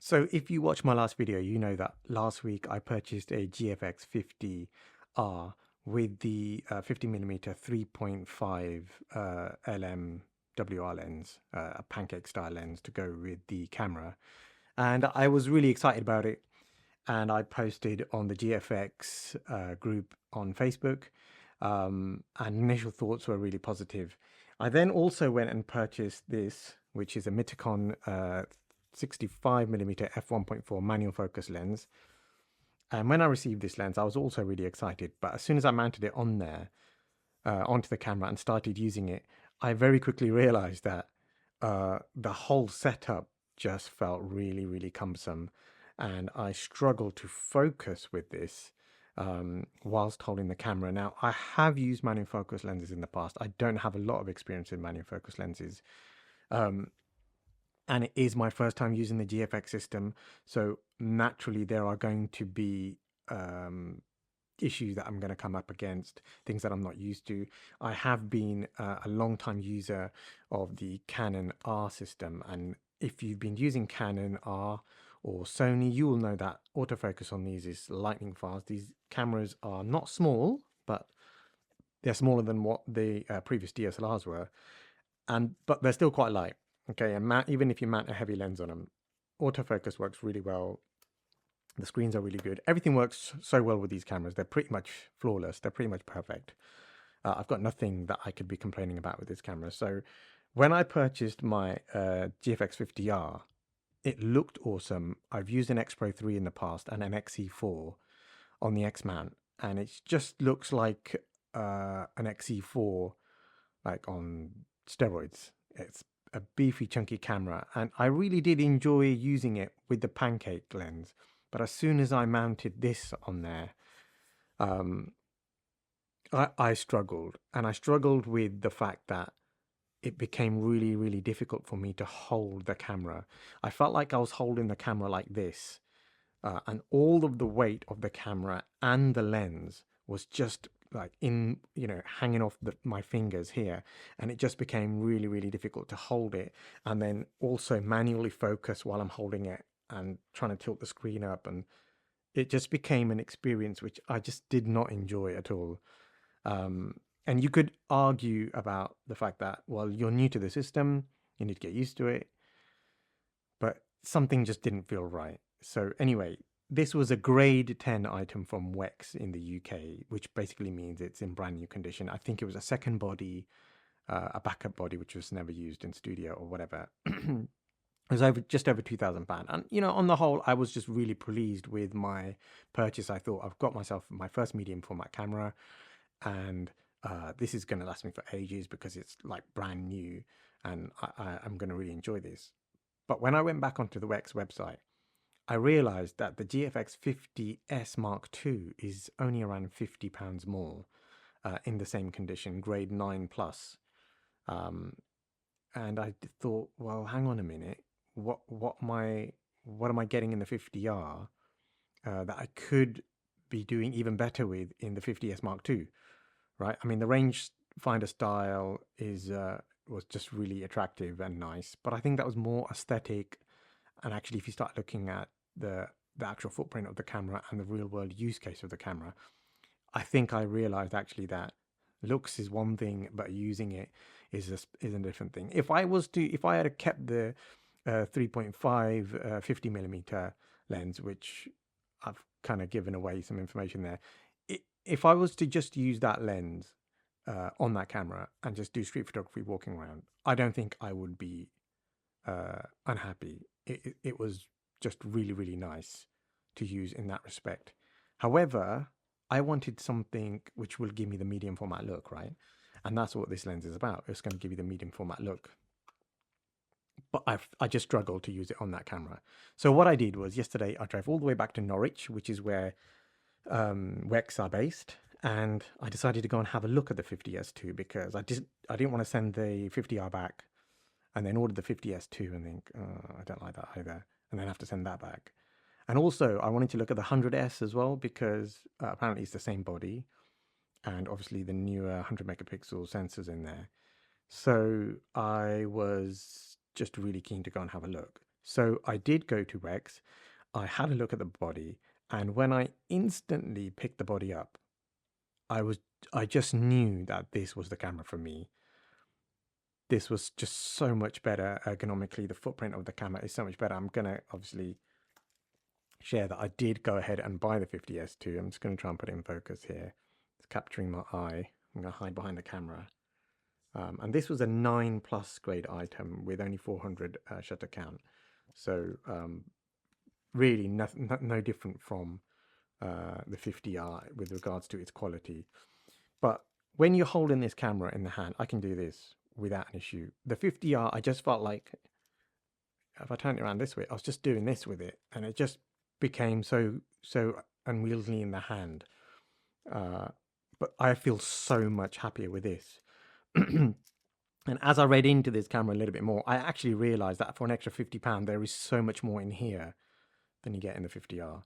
So if you watch my last video, you know that last week I purchased a GFX 50R with the 50mm 3.5 LM WR lens, a pancake style lens to go with the camera. And I was really excited about it. And I posted on the GFX group on Facebook. And initial thoughts were really positive. I then also went and purchased this, which is a Miticon 65mm f1.4 manual focus lens. And when I received this lens, I was also really excited. But as soon as I mounted it on there, onto the camera and started using it, I very quickly realized that the whole setup just felt really, really cumbersome. And I struggled to focus with this whilst holding the camera. Now, I have used manual focus lenses in the past. I don't have a lot of experience in manual focus lenses. And it is my first time using the GFX system. So naturally, there are going to be issues that I'm going to come up against, things that I'm not used to. I have been a long time user of the Canon R system, and if you've been using Canon R or Sony, you will know that autofocus on these is lightning fast. These cameras are not small, but they're smaller than what the previous DSLRs were, but they're still quite light. Okay, and even if you mount a heavy lens on them, autofocus works really well. The screens are really good. Everything works so well with these cameras. They're pretty much flawless. They're pretty much perfect. I've got nothing that I could be complaining about with this camera. So when I purchased my GFX 50R, it looked awesome. I've used an X Pro 3 in the past and an XE4 on the X mount, and it just looks like an XE4 like on steroids. It's a beefy, chunky camera, and I really did enjoy using it with the pancake lens. But as soon as I mounted this on there, um, I struggled, and I struggled with the fact that it became really, really difficult for me to hold the camera. I felt like I was holding the camera like this, and all of the weight of the camera and the lens was just like hanging off my fingers here, and it just became really, really difficult to hold it and then also manually focus while I'm holding it and trying to tilt the screen up, and it just became an experience which I just did not enjoy at all. And you could argue about the fact that, well, you're new to the system, you need to get used to it, but something just didn't feel right. So anyway, this was a grade 10 item from WEX in the UK, which basically means it's in brand new condition. I think it was a second body, a backup body, which was never used in studio or whatever. It was just over £2,000. And, on the whole, I was just really pleased with my purchase. I thought I've got myself my first medium format camera, and this is going to last me for ages because it's like brand new, and I'm going to really enjoy this. But when I went back onto the WEX website, I realized that the GFX 50S Mark II is only around £50 more in the same condition, grade 9 plus. And I thought, well, hang on a minute. What am I getting in the 50R that I could be doing even better with in the 50S Mark II, right? I mean, the range finder style was just really attractive and nice, but I think that was more aesthetic. And actually, if you start looking at the actual footprint of the camera and the real world use case of the camera, I think I realized actually that looks is one thing, but using it is a different thing. If I had kept the 3.5 50mm lens, which I've kind of given away some information there, if I was to just use that lens on that camera and just do street photography walking around, I don't think I would be unhappy. It was just really, really nice to use in that respect. However, I wanted something which will give me the medium format look, right? And that's what this lens is about. It's going to give you the medium format look. But I just struggled to use it on that camera. So what I did was yesterday I drove all the way back to Norwich, which is where WEX are based, and I decided to go and have a look at the 50S2 because I didn't want to send the 50R back and then order the 50S2 and think, oh, I don't like that either, and then have to send that back. And also, I wanted to look at the 100S as well because apparently it's the same body, and obviously the newer 100 megapixel sensors in there. So I was just really keen to go and have a look. So I did go to X, I had a look at the body, and when I instantly picked the body up, I was I just knew that this was the camera for me. This was just so much better ergonomically. The footprint of the camera is so much better. I'm gonna obviously share that I did go ahead and buy the 50S2. I'm just gonna try and put it in focus here. It's capturing my eye. I'm gonna hide behind the camera. And this was a 9+ grade item with only 400 shutter count. So really no different from the 50R with regards to its quality. But when you're holding this camera in the hand, I can do this without an issue. The 50R, I just felt like if I turned it around this way, I was just doing this with it, and it just became so unwieldy in the hand. But I feel so much happier with this. And as I read into this camera a little bit more, I actually realized that for an extra £50, there is so much more in here than you get in the 50R.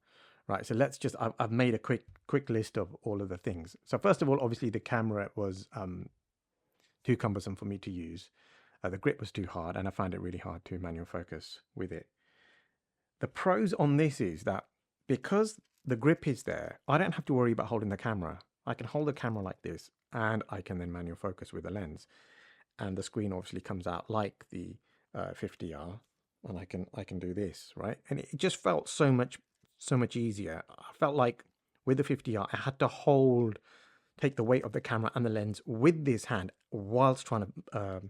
Right, so let's just, I've made a quick list of all of the things. So first of all, obviously the camera was too cumbersome for me to use. The grip was too hard, and I found it really hard to manual focus with it. The pros on this is that because the grip is there, I don't have to worry about holding the camera. I can hold the camera like this, and I can then manual focus with the lens. And the screen obviously comes out like the 50R, and I can do this, right? And it just felt so much easier. I felt like with the 50R, I had to take the weight of the camera and the lens with this hand whilst trying to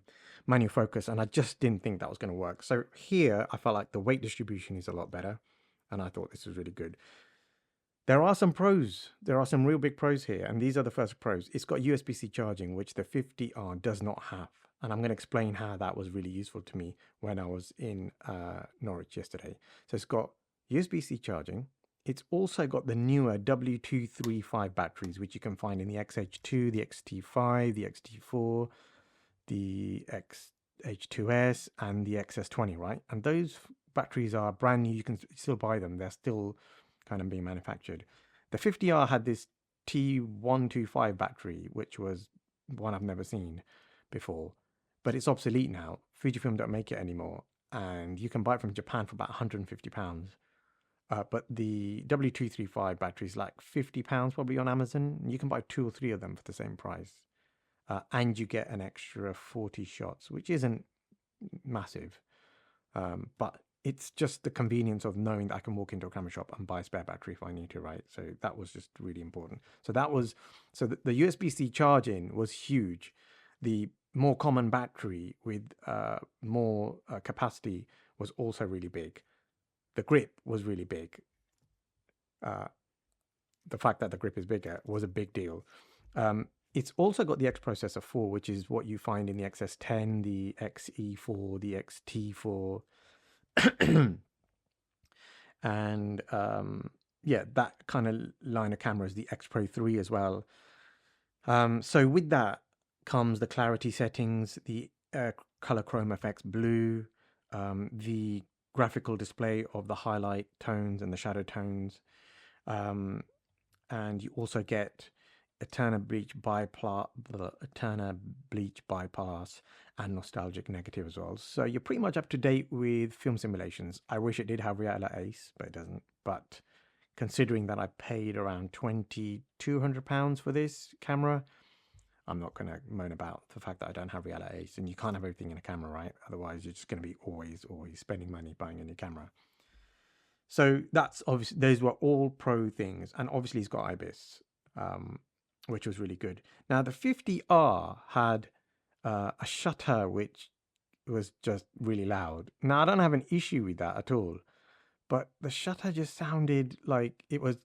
manual focus, and I just didn't think that was going to work. So here, I felt like the weight distribution is a lot better, and I thought this was really good. There are some pros. There are some real big pros here, and these are the first pros. It's got USB-C charging, which the 50R does not have. And I'm going to explain how that was really useful to me when I was in Norwich yesterday. So it's got USB-C charging. It's also got the newer W235 batteries, which you can find in the XH2, the XT5, the XT4, the XH2S, and the XS20, right? And those batteries are brand new. You can still buy them. They're still kind of being manufactured. The 50R had this T125 battery, which was one I've never seen before, but it's obsolete now. Fujifilm don't make it anymore, and you can buy it from Japan for about £150. But the W235 battery is like £50 probably on Amazon. You can buy 2 or 3 of them for the same price. And you get an extra 40 shots, which isn't massive. But it's just the convenience of knowing that I can walk into a camera shop and buy a spare battery if I need to, right? So that was just really important. So the USB-C charging was huge. The more common battery with more capacity was also really big. The grip was really big. The fact that the grip is bigger was a big deal. It's also got the X processor 4, which is what you find in the XS10, the XE4, the XT4. And yeah, that kind of line of cameras, the X Pro 3 as well. So with that comes the clarity settings, the color chrome FX blue, the graphical display of the highlight tones and the shadow tones. And you also get Eterna bleach bypass and nostalgic negative as well. So you're pretty much up to date with film simulations. I wish it did have Reala Ace, but it doesn't. But considering that I paid around £2,200 for this camera, I'm not going to moan about the fact that I don't have Reala Ace. And you can't have everything in a camera, right? Otherwise, you're just going to be always spending money buying a new camera. So that's obviously, those were all pro things. And obviously it's got IBIS, which was really good. Now the 50R had a shutter which was just really loud. Now I don't have an issue with that at all, but the shutter just sounded like it was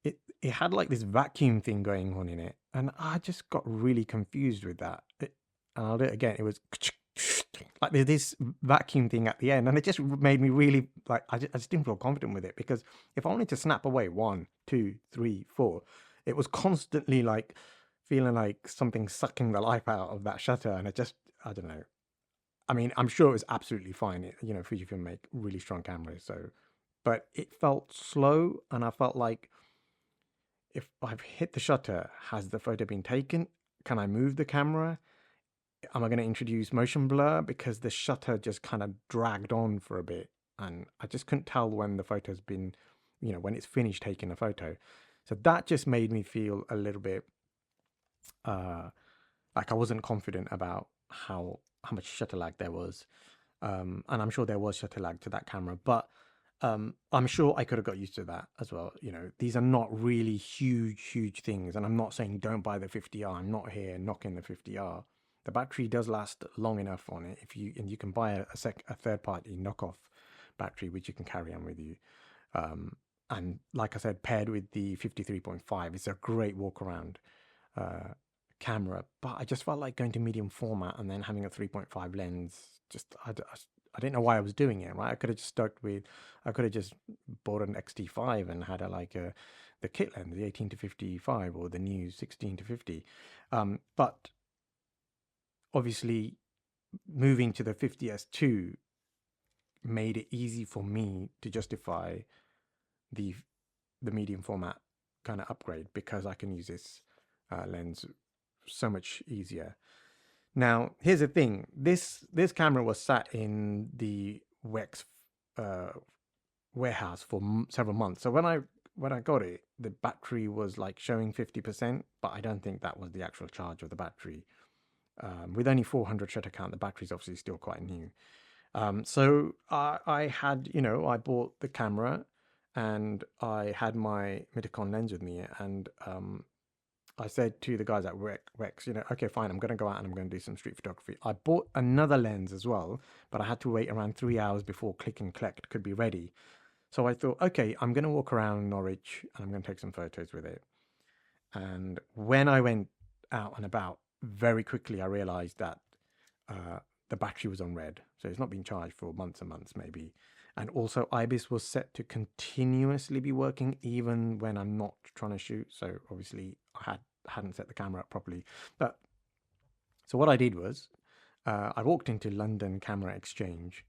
it had like this vacuum thing going on in it, and I just got really confused with that. And I'll do it again. It was like there's this vacuum thing at the end, and it just made me really like I just didn't feel confident with it, because if I wanted to snap away 1, 2, 3, 4, it was constantly like feeling like something sucking the life out of that shutter, and I don't know. I mean, I'm sure it was absolutely fine. You know, Fujifilm make really strong cameras, so, but it felt slow, and I felt like if I've hit the shutter, has the photo been taken? Can I move the camera? am I going to introduce motion blur? Because the shutter just kind of dragged on for a bit, and I just couldn't tell when the photo's been, when it's finished taking a photo. So that just made me feel a little bit uh, like I wasn't confident about how much shutter lag there was. And I'm sure there was shutter lag to that camera, but I'm sure I could have got used to that as well. These are not really huge things, and I'm not saying don't buy the 50R. I'm not here knocking the 50R. The battery does last long enough on it. And you can buy a third party knockoff battery which you can carry on with you. And like I said, paired with the 53.5, it's a great walk around uh, camera. But I just felt like going to medium format and then having a 3.5 lens. I didn't know why I was doing it. Right, I could have just I could have just bought an XT5 and had the kit lens, the 18 to 55, or the new 16 to 50. But obviously, moving to the 50S2 made it easy for me to justify the medium format kind of upgrade, because I can use this lens so much easier. Now, here's the thing: this camera was sat in the WEX warehouse for several months. So when I got it, the battery was like showing 50%, but I don't think that was the actual charge of the battery. With only 400 shutter count, the battery's obviously still quite new. So I had, I bought the camera and I had my Miticon lens with me, and I said to the guys at WEX, okay, fine, I'm going to go out and I'm going to do some street photography. I bought another lens as well, but I had to wait around 3 hours before click and collect could be ready. So I thought, okay, I'm going to walk around Norwich and I'm going to take some photos with it. And when I went out and about, very quickly I realized that uh, the battery was on red. So it's not been charged for months and months, maybe. And also, IBIS was set to continuously be working even when I'm not trying to shoot. So obviously, I hadn't set the camera up properly. But so what I did was, I walked into London Camera Exchange,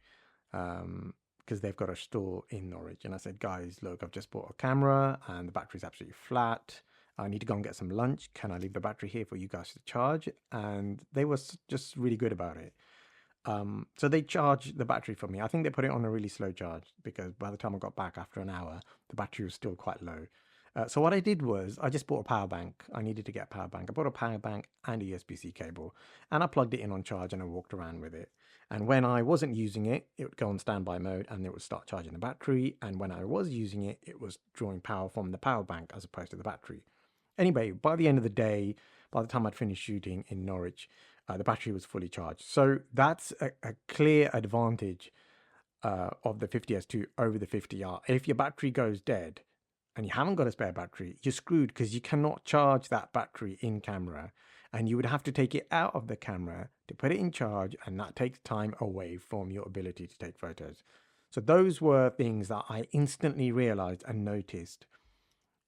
because they've got a store in Norwich, and I said, guys, look, I've just bought a camera and the battery's absolutely flat. I need to go and get some lunch. Can I leave the battery here for you guys to charge? And they were just really good about it. So they charged the battery for me. I think they put it on a really slow charge, because by the time I got back after an hour, the battery was still quite low. So what I did was I just bought a power bank. I needed to get a power bank. I bought a power bank and a USB-C cable, and I plugged it in on charge and I walked around with it. And when I wasn't using it, it would go on standby mode and it would start charging the battery. And when I was using it, it was drawing power from the power bank as opposed to the battery. Anyway, by the end of the day, by the time I'd finished shooting in Norwich, the battery was fully charged. So that's a clear advantage of the 50S2 over the 50R. If your battery goes dead and you haven't got a spare battery, you're screwed, because you cannot charge that battery in camera, and you would have to take it out of the camera to put it in charge, and that takes time away from your ability to take photos. So those were things that I instantly realized and noticed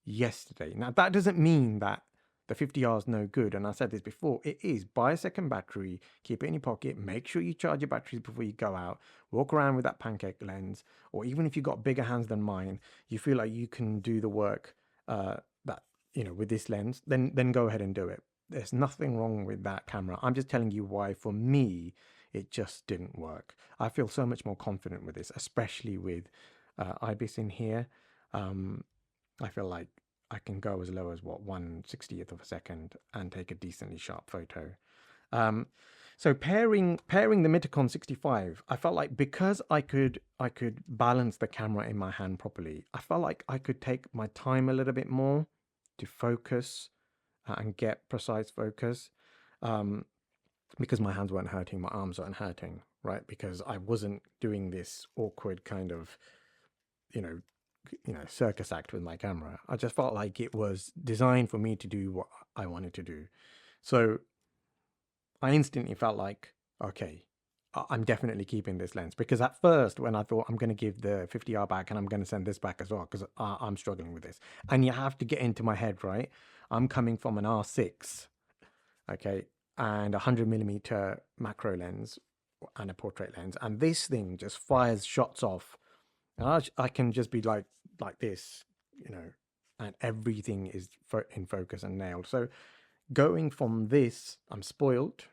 yesterday. Now, that doesn't mean that the 50R is no good. And I said this before, it is. Buy a second battery, keep it in your pocket, make sure you charge your batteries before you go out, walk around with that pancake lens, or even if you've got bigger hands than mine, you feel like you can do the work with this lens, then go ahead and do it. There's nothing wrong with that camera. I'm just telling you why, for me, it just didn't work. I feel so much more confident with this, especially with IBIS in here. I feel like I can go as low as 1/60th of a second and take a decently sharp photo. So pairing the Miticon 65, I felt like, because I could balance the camera in my hand properly, I felt like I could take my time a little bit more to focus and get precise focus, because my hands weren't hurting, my arms weren't hurting, right? Because I wasn't doing this awkward kind of, you know, circus act with my camera. I just felt like it was designed for me to do what I wanted to do. So I instantly felt like, okay, I'm definitely keeping this lens, because at first, when I thought I'm going to give the 50R back and I'm going to send this back as well, because I'm struggling with this, and you have to get into my head, right? I'm coming from an R6, okay, and a 100mm macro lens and a portrait lens, and this thing just fires shots off, and I can just be like this, and everything is in focus and nailed. So going from this, I'm spoiled,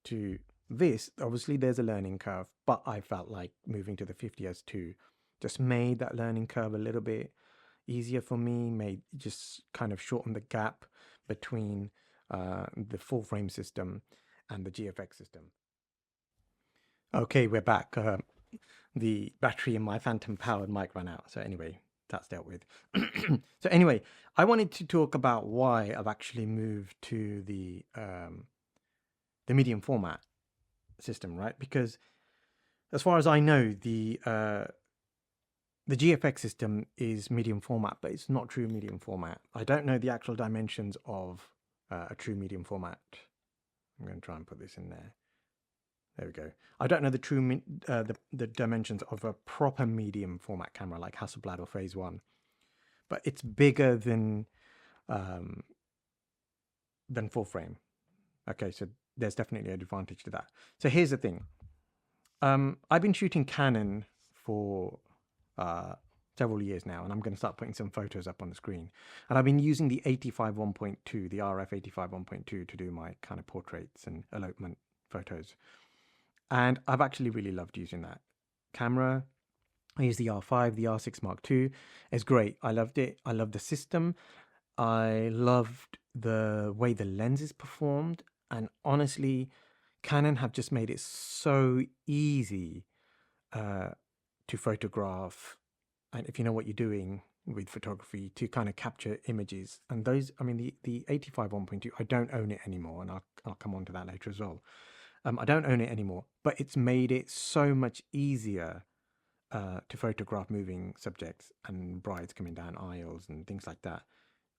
to this, obviously there's a learning curve, but I felt like moving to the 50S2 just made that learning curve a little bit easier for me, made just kind of shorten the gap between the full frame system and the GFX system. Okay, we're back. The battery in my phantom powered mic ran out. So anyway, that's dealt with. So anyway, I wanted to talk about why I've actually moved to the medium format system, right? Because as far as I know, the GFX system is medium format, but it's not true medium format. I don't know the actual dimensions of a true medium format. I'm going to try and put this in there. There we go. I don't know the true the dimensions of a proper medium format camera like Hasselblad or Phase One, but it's bigger than full frame. Okay, so there's definitely an advantage to that. So here's the thing. I've been shooting Canon for several years now, and I'm going to start putting some photos up on the screen. And I've been using the 85 1.2, the RF 85 1.2 to do my kind of portraits and elopement photos. And I've actually really loved using that camera. I use the R5, the R6 Mark II. It's great. I loved it. I loved the system. I loved the way the lenses performed. And honestly, Canon have just made it so easy to photograph. And if you know what you're doing with photography, to kind of capture images. And those, I mean, the 85 1.2, I don't own it anymore. And I'll come on to that later as well. I don't own it anymore, but it's made it so much easier to photograph moving subjects and brides coming down aisles and things like that.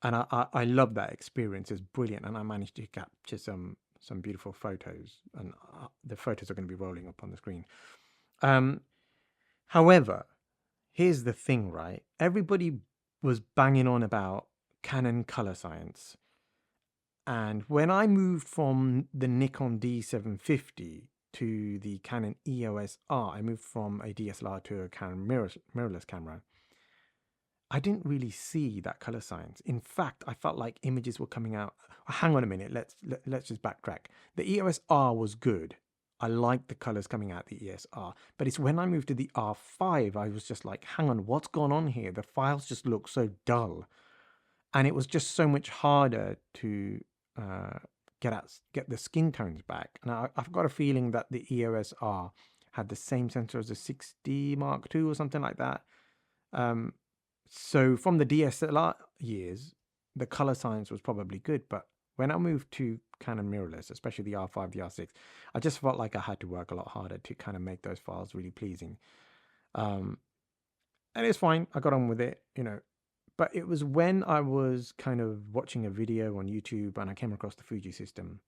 And I love that experience. It's brilliant. And I managed to capture some beautiful photos, and the photos are going to be rolling up on the screen. However, here's the thing, right? Everybody was banging on about Canon color science. And when I moved from the Nikon D750 to the Canon EOS R, I moved from a DSLR to a Canon mirrorless camera. I didn't really see that color science. In fact, I felt like images were coming out. Hang on a minute. Let's just backtrack. The EOS R was good. I liked the colors coming out the EOS R, but it's when I moved to the R5, I was just like, hang on, what's gone on here? The files just look so dull, and it was just so much harder to get the skin tones back. And I've got a feeling that the EOS R had the same sensor as the 6D Mark II or something like that. So from the DSLR years, the color science was probably good, but when I moved to Canon mirrorless, especially the R5, the R6, I just felt like I had to work a lot harder to kind of make those files really pleasing. And it's fine. I got on with it, you know. But it was when I was kind of watching a video on YouTube and I came across the Fuji system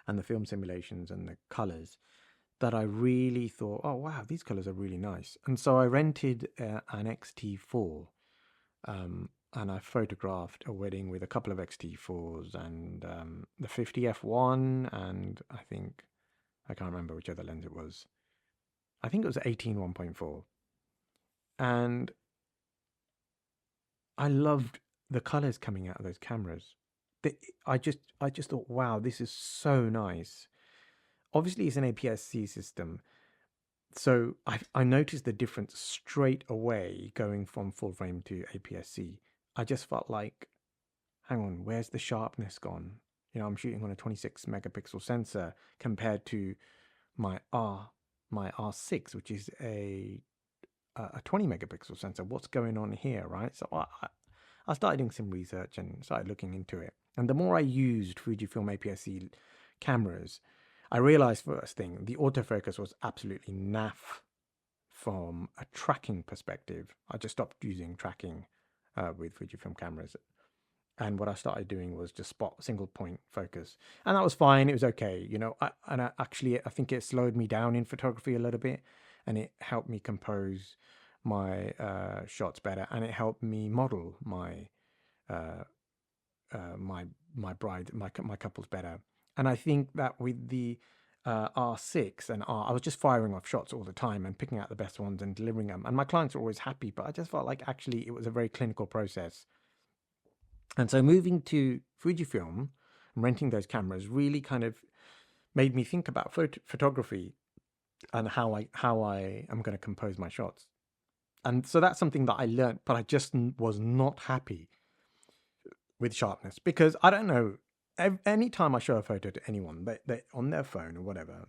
and the film simulations and the colors that I really thought, oh, wow, these colors are really nice. And so I rented an XT4 and I photographed a wedding with a couple of XT4s and the 50f1, and I can't remember which other lens it was. I think it was 18 1.4. And I loved the colors coming out of those cameras. I just thought, wow, this is so nice. Obviously, it's an APS-C system, so I noticed the difference straight away going from full frame to APS-C. I just felt like, hang on, where's the sharpness gone? You know, I'm shooting on a 26 megapixel sensor compared to my R6, which is a 20 megapixel sensor. What's going on here, right? So I started doing some research and started looking into it. And the more I used Fujifilm APS-C cameras, I realized first thing, the autofocus was absolutely naff from a tracking perspective. I just stopped using tracking with Fujifilm cameras. And what I started doing was just spot single point focus. And that was fine. It was okay. You know, I think it slowed me down in photography a little bit, and it helped me compose my shots better, and it helped me model my my couples better. And I think that with the R6 and R, I was just firing off shots all the time and picking out the best ones and delivering them. And my clients were always happy, but I just felt like actually it was a very clinical process. And so moving to Fujifilm and renting those cameras really kind of made me think about photography and how I am going to compose my shots. And so that's something that I learned, but I just was not happy with sharpness because I don't know. Anytime I show a photo to anyone, they on their phone or whatever,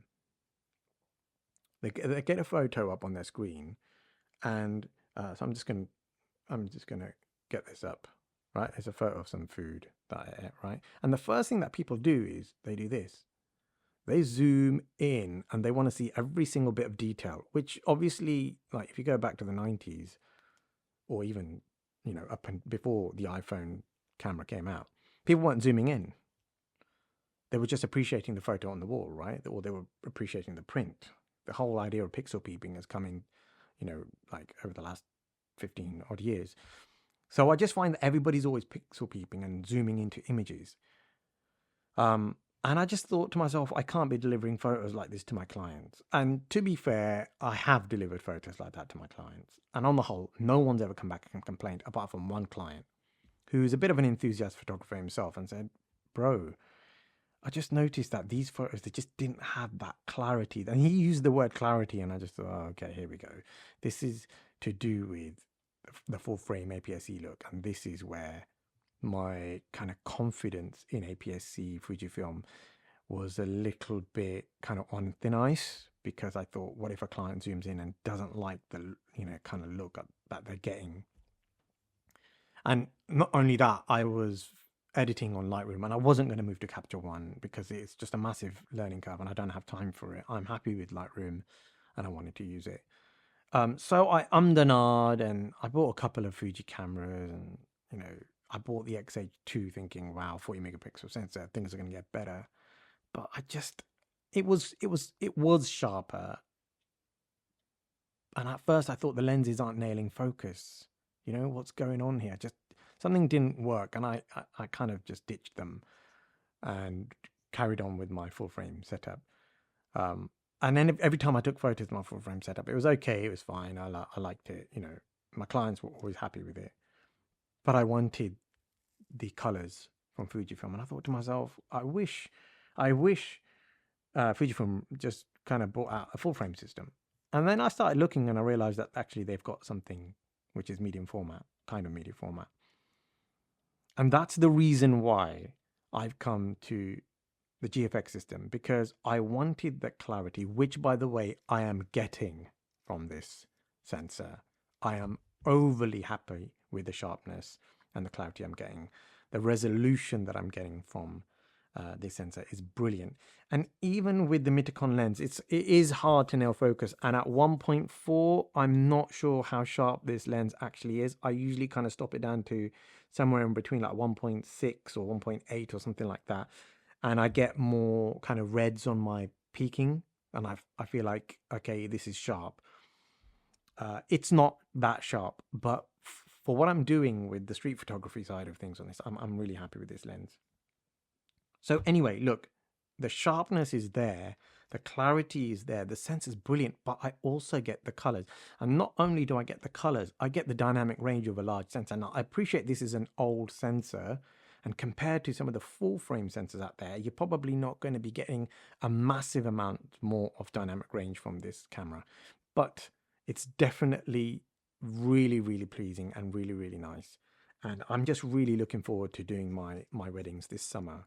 they get a photo up on their screen, and so I'm just gonna get this up, right? It's a photo of some food that I ate, right? And the first thing that people do is they do this. They zoom in and they want to see every single bit of detail, which obviously, like if you go back to the 90s or even, up and before the iPhone camera came out, people weren't zooming in. They were just appreciating the photo on the wall, right? Or they were appreciating the print. The whole idea of pixel peeping is coming, like over the last 15 odd years. So I just find that everybody's always pixel peeping and zooming into images. And I just thought to myself, I can't be delivering photos like this to my clients. And to be fair, I have delivered photos like that to my clients. And on the whole, no one's ever come back and complained apart from one client who's a bit of an enthusiast photographer himself and said, bro, I just noticed that these photos, they just didn't have that clarity. And he used the word clarity, and I just thought, oh, okay, here we go. This is to do with the full frame APS-C look. And this is where my kind of confidence in APS-C Fujifilm was a little bit kind of on thin ice, because I thought, what if a client zooms in and doesn't like the, kind of look that they're getting? And not only that, I was editing on Lightroom and I wasn't going to move to Capture One because it's just a massive learning curve and I don't have time for it. I'm happy with Lightroom and I wanted to use it. So I ummed and ahed, and I bought a couple of Fuji cameras, and I bought the X-H2 thinking, wow, 40 megapixel sensor, things are going to get better. But it was sharper. And at first I thought the lenses aren't nailing focus. What's going on here? Just something didn't work, and I kind of just ditched them and carried on with my full frame setup. And then every time I took photos of my full frame setup, it was okay, it was fine. I liked it. My clients were always happy with it. But I wanted the colors from Fujifilm, and I thought to myself, I wish Fujifilm just kind of brought out a full frame system. And then I started looking and I realized that actually they've got something which is medium format, kind of medium format. And that's the reason why I've come to the GFX system, because I wanted that clarity, which, by the way, I am getting from this sensor. I am overly happy with the sharpness and the clarity I'm getting. The resolution that I'm getting from this sensor is brilliant. And even with the Mitakon lens, it is hard to nail focus. And at 1.4, I'm not sure how sharp this lens actually is. I usually kind of stop it down to somewhere in between like 1.6 or 1.8 or something like that. And I get more kind of reds on my peaking. And I feel like, okay, this is sharp. It's not that sharp, but for what I'm doing with the street photography side of things on this, I'm really happy with this lens. So anyway, look, the sharpness is there, the clarity is there, the sense is brilliant, but I also get the colors. And not only do I get the colors, I get the dynamic range of a large sensor. Now, I appreciate this is an old sensor, and compared to some of the full frame sensors out there, you're probably not going to be getting a massive amount more of dynamic range from this camera. But it's definitely really, really pleasing and really, really nice. And I'm just really looking forward to doing my weddings this summer.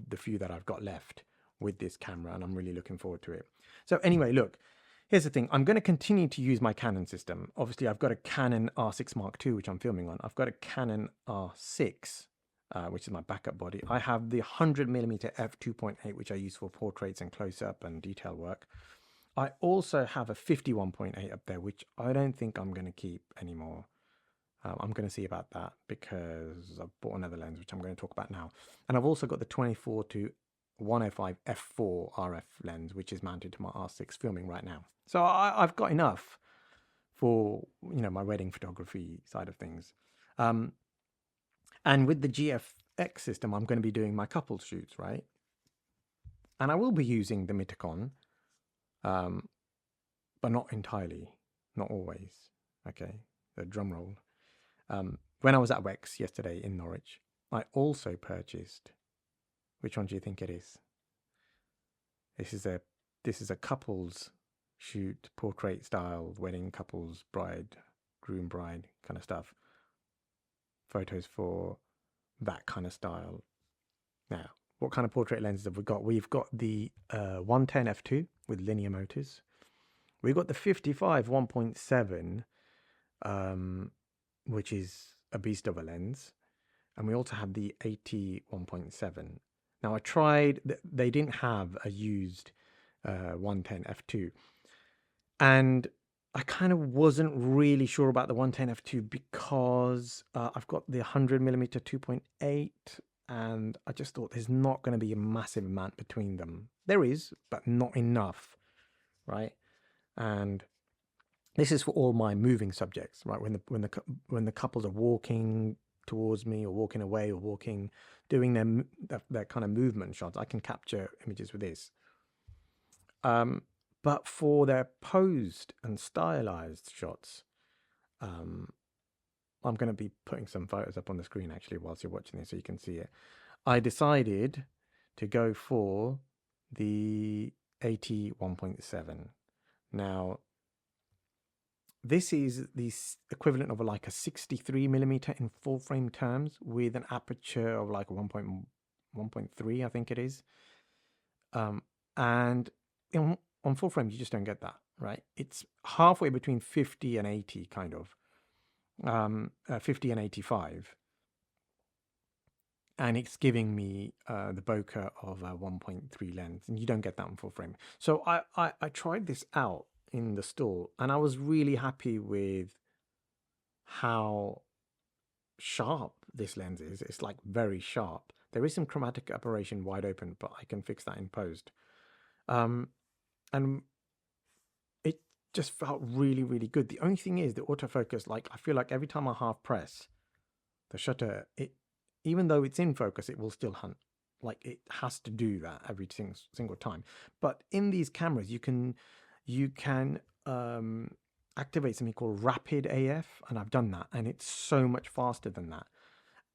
The few that I've got left with this camera, and I'm really looking forward to it. So anyway, look, here's the thing. I'm going to continue to use my Canon system. Obviously, I've got a Canon R6 Mark II, which I'm filming on. I've got a Canon R6, which is my backup body. I have the 100mm f2.8, which I use for portraits and close-up and detail work. I also have a 51.8 up there, which I don't think I'm going to keep anymore. I'm going to see about that because I've bought another lens, which I'm going to talk about now. And I've also got the 24 to 105 f4 RF lens, which is mounted to my R6 filming right now. So I've got enough for, my wedding photography side of things. And with the GFX system, I'm going to be doing my couple shoots, right? And I will be using the Mitakon, but not entirely, not always. Okay, the drum roll. When I was at Wex yesterday in Norwich, I also purchased, which one do you think it is? This is a couples shoot, portrait style, wedding couples, bride, groom, bride kind of stuff. Photos for that kind of style. Now, what kind of portrait lenses have we got? We've got the 110 f2 with linear motors. We've got the 55 1.7, which is a beast of a lens. And we also have the 80 1.7. Now, I tried, they didn't have a used 110 f2. And I kind of wasn't really sure about the 110 f2 because I've got the 100mm 2.8, and I just thought there's not going to be a massive amount between them. There is, but not enough, right? And this is for all my moving subjects, right? When the couples are walking towards me or walking away or doing their kind of movement shots, I can capture images with this. But for their posed and stylized shots, I'm going to be putting some photos up on the screen actually whilst you're watching this so you can see it. I decided to go for the 80 1.7. Now, this is the equivalent of like a 63mm in full frame terms with an aperture of like 1.3, I think it is. And on full frame, you just don't get that, right? It's halfway between 50 and 80, kind of. 50 and 85. And it's giving me the bokeh of a 1.3 lens, and you don't get that on full frame. So I tried this out in the store, and I was really happy with how sharp this lens is. It's like very sharp. There is some chromatic aberration wide open, but I can fix that in post. And it just felt really, really good. The only thing is the autofocus, like I feel like every time I half press the shutter, even though it's in focus, it will still hunt. Like it has to do that every single time. But in these cameras, you can activate something called Rapid AF, and I've done that, and it's so much faster than that.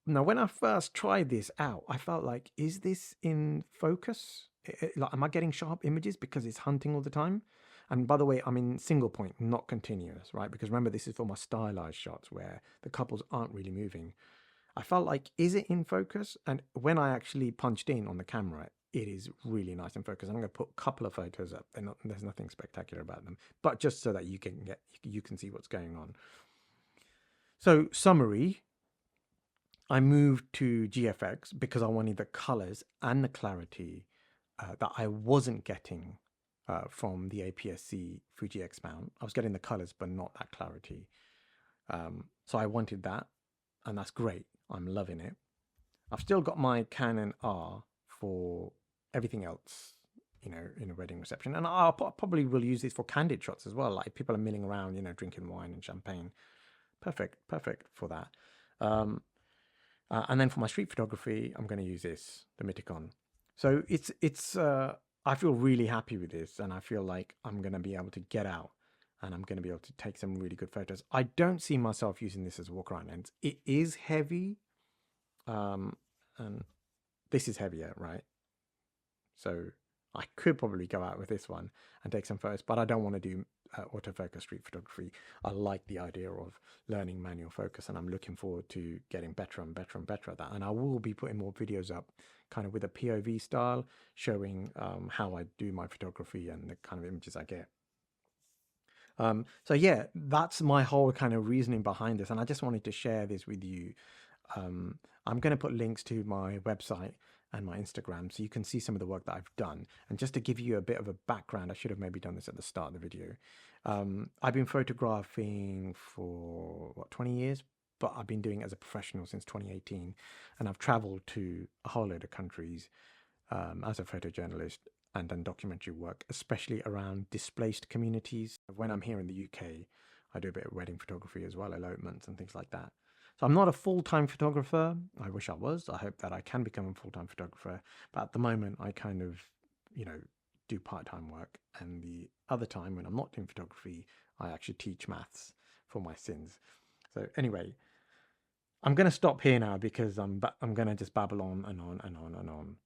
Now, when I first tried this out, I felt like, is this in focus? Like, am I getting sharp images because it's hunting all the time? And by the way, I'm in single point, not continuous, right? Because remember, this is for my stylized shots where the couples aren't really moving. I felt like, is it in focus? And when I actually punched in on the camera, it is really nice in focus. I'm going to put a couple of photos up. There's nothing spectacular about them, but just so that you can see what's going on. So summary, I moved to GFX because I wanted the colors and the clarity that I wasn't getting from the APS-C Fuji X mount. I was getting the colors, but not that clarity. So I wanted that, and that's great. I'm loving it. I've still got my Canon R for everything else, you know, in a wedding reception. And I probably will use this for candid shots as well. Like people are milling around, you know, drinking wine and champagne. Perfect for that. And then for my street photography, I'm going to use this, the Mythicon. So I feel really happy with this, and I feel like I'm going to be able to get out and I'm going to be able to take some really good photos. I don't see myself using this as a walk around lens. It is heavy, and this is heavier, right? So I could probably go out with this one and take some photos, but I don't want to do autofocus street photography. I like the idea of learning manual focus, and I'm looking forward to getting better and better and better at that. And I will be putting more videos up kind of with a POV style, showing how I do my photography and the kind of images I get. So yeah, that's my whole kind of reasoning behind this, and I just wanted to share this with you. I'm going to put links to my website and my Instagram so you can see some of the work that I've done. And just to give you a bit of a background, I should have maybe done this at the start of the video. I've been photographing for 20 years, but I've been doing it as a professional since 2018, and I've traveled to a whole load of countries as a photojournalist and done documentary work, especially around displaced communities. When I'm here in the UK, I do a bit of wedding photography as well, elopements and things like that. So I'm not a full-time photographer. I wish I was. I hope that I can become a full-time photographer. But at the moment, I kind of, you know, do part-time work. And the other time when I'm not doing photography, I actually teach maths for my sins. So anyway, I'm going to stop here now because I'm going to just babble on and on and on and on.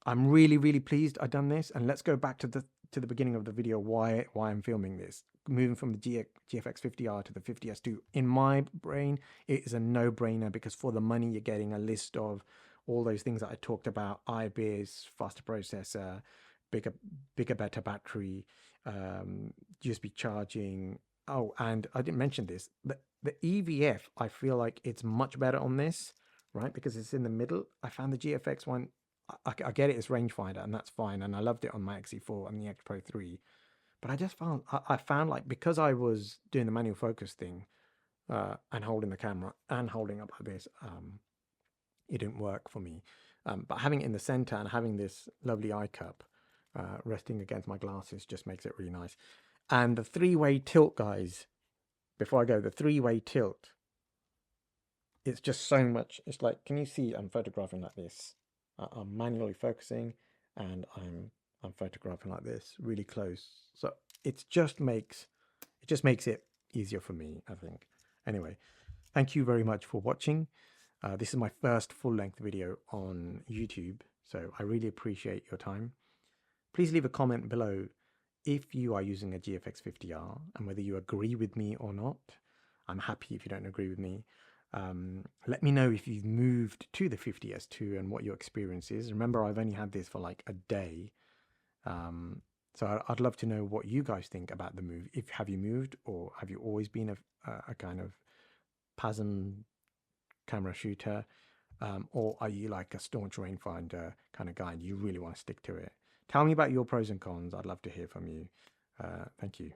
I'm really, really pleased I've done this. And let's go back to the beginning of the video why I'm filming this. Moving from the GFX 50R to the 50S2, in my brain, it is a no-brainer because for the money, you're getting a list of all those things that I talked about: IBIS, faster processor, bigger, better battery, USB charging. Oh, and I didn't mention this. The EVF, I feel like it's much better on this, right? Because it's in the middle. I found the GFX one, I get it as rangefinder, and that's fine. And I loved it on my XE4 and the X Pro 3. But I just found, I found like, because I was doing the manual focus thing and holding the camera and holding up like this, it didn't work for me. But having it in the center and having this lovely eye cup resting against my glasses just makes it really nice. And the three-way tilt, guys, before I go, the three-way tilt, it's just so much. It's like, can you see I'm photographing like this? I'm manually focusing and I'm photographing like this, really close. So it just makes it easier for me, I think. Anyway, thank you very much for watching. This is my first full-length video on YouTube, so I really appreciate your time. Please leave a comment below if you are using a GFX 50R and whether you agree with me or not. I'm happy if you don't agree with me. Let me know if you've moved to the 50S2 and what your experience is. Remember, I've only had this for like a day. So I'd love to know what you guys think about the move. If have you moved, or have you always been a kind of PASM camera shooter, or are you like a staunch rangefinder kind of guy and you really want to stick to it? Tell me about your pros and cons. I'd love to hear from you. Thank you.